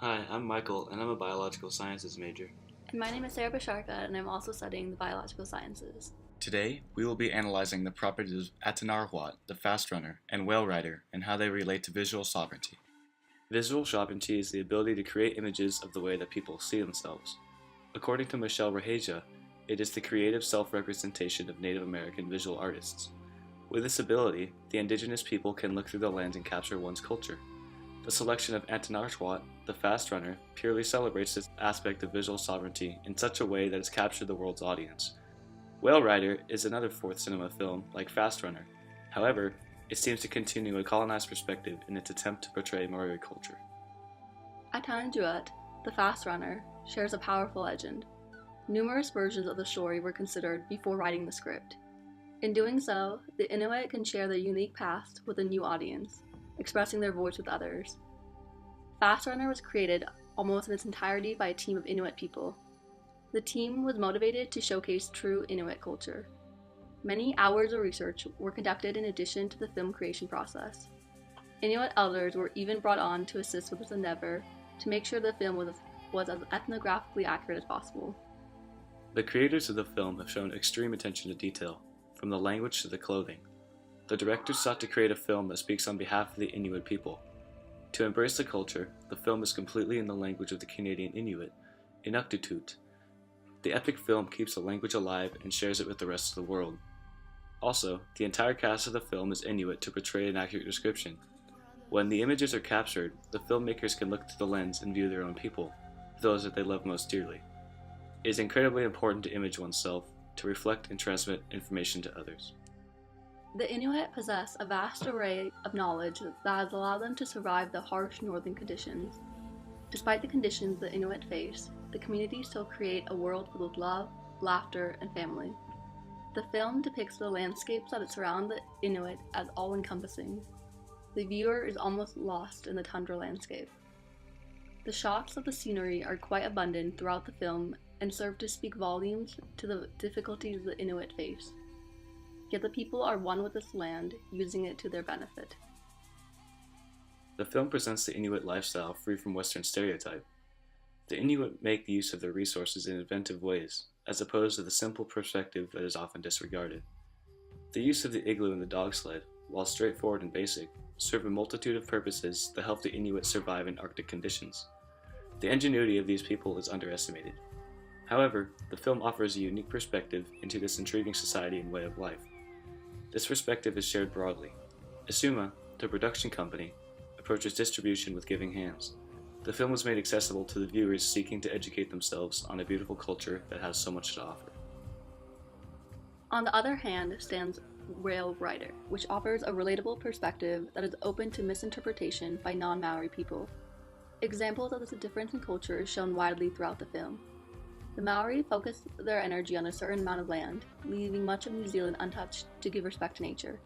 Hi, I'm Michael, and I'm a biological sciences major. And my name is Sarah Basharka, and I'm also studying the biological sciences. Today, we will be analyzing the properties of Atanarhuat, the fast runner, and whale rider, and how they relate to visual sovereignty. Visual sovereignty is the ability to create images of the way that people see themselves. According to Michelle Raheja, it is the creative self-representation of Native American visual artists. With this ability, the indigenous people can look through the lens and capture one's culture. The selection of Atanarhuat, the fast runner, purely celebrates this aspect of visual sovereignty in such a way that it's captured the world's audience. Whale Rider is another fourth cinema film like Fast Runner. However, it seems to continue a colonized perspective in its attempt to portray Maori culture. Atanjuat, the fast runner, shares a powerful legend. Numerous versions of the story were considered before writing the script. In doing so, the Inuit can share their unique past with a new audience, expressing their voice with others. Fast Runner was created almost in its entirety by a team of Inuit people. The team was motivated to showcase true Inuit culture. Many hours of research were conducted in addition to the film creation process. Inuit elders were even brought on to assist with this endeavor to make sure the film was as ethnographically accurate as possible. The creators of the film have shown extreme attention to detail, from the language to the clothing. The directors sought to create a film that speaks on behalf of the Inuit people. To embrace the culture, the film is completely in the language of the Canadian Inuit, Inuktitut. The epic film keeps the language alive and shares it with the rest of the world. Also, the entire cast of the film is Inuit to portray an accurate description. When the images are captured, the filmmakers can look through the lens and view their own people, those that they love most dearly. It is incredibly important to image oneself, to reflect and transmit information to others. The Inuit possess a vast array of knowledge that has allowed them to survive the harsh northern conditions. Despite the conditions the Inuit face, the community still create a world filled with love, laughter, and family. The film depicts the landscapes that surround the Inuit as all-encompassing. The viewer is almost lost in the tundra landscape. The shots of the scenery are quite abundant throughout the film and serve to speak volumes to the difficulties the Inuit face. Yet the people are one with this land, using it to their benefit. The film presents the Inuit lifestyle free from Western stereotype. The Inuit make use of their resources in inventive ways, as opposed to the simple perspective that is often disregarded. The use of the igloo and the dog sled, while straightforward and basic, serve a multitude of purposes that help the Inuit survive in Arctic conditions. The ingenuity of these people is underestimated. However, the film offers a unique perspective into this intriguing society and way of life. This perspective is shared broadly. Asuma, the production company, approaches distribution with giving hands. The film was made accessible to the viewers seeking to educate themselves on a beautiful culture that has so much to offer. On the other hand stands Whale Rider, which offers a relatable perspective that is open to misinterpretation by non-Maori people. Examples of this difference in culture is shown widely throughout the film. The Maori focus their energy on a certain amount of land, leaving much of New Zealand untouched to give respect to nature.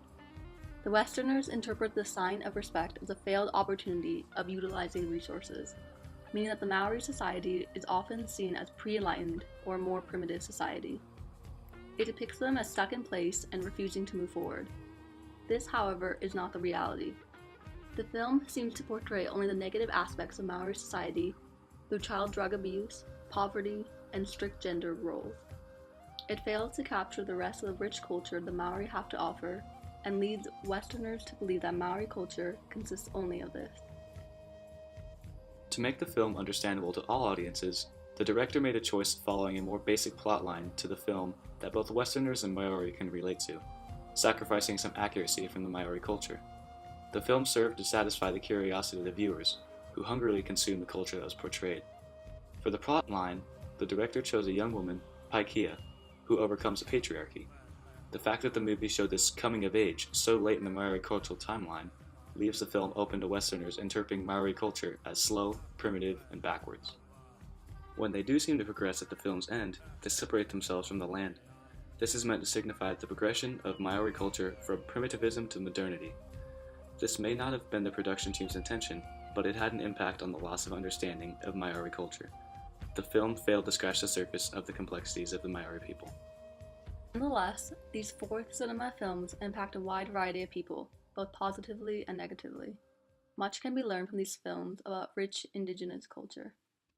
The Westerners interpret the sign of respect as a failed opportunity of utilizing resources, meaning that the Maori society is often seen as pre-enlightened or a more primitive society. It depicts them as stuck in place and refusing to move forward. This, however, is not the reality. The film seems to portray only the negative aspects of Maori society through child drug abuse, poverty, and strict gender roles. It fails to capture the rest of the rich culture the Maori have to offer and leads Westerners to believe that Maori culture consists only of this. To make the film understandable to all audiences, the director made a choice of following a more basic plotline to the film that both Westerners and Maori can relate to, sacrificing some accuracy from the Maori culture. The film served to satisfy the curiosity of the viewers, who hungrily consumed the culture that was portrayed. For the plotline, the director chose a young woman, Paikea, who overcomes the patriarchy. The fact that the movie showed this coming of age so late in the Maori cultural timeline leaves the film open to Westerners interpreting Maori culture as slow, primitive, and backwards. When they do seem to progress at the film's end, they separate themselves from the land. This is meant to signify the progression of Maori culture from primitivism to modernity. This may not have been the production team's intention, but it had an impact on the loss of understanding of Maori culture. The film failed to scratch the surface of the complexities of the Maori people. Nonetheless, these fourth cinema films impact a wide variety of people, both positively and negatively. Much can be learned from these films about rich indigenous culture.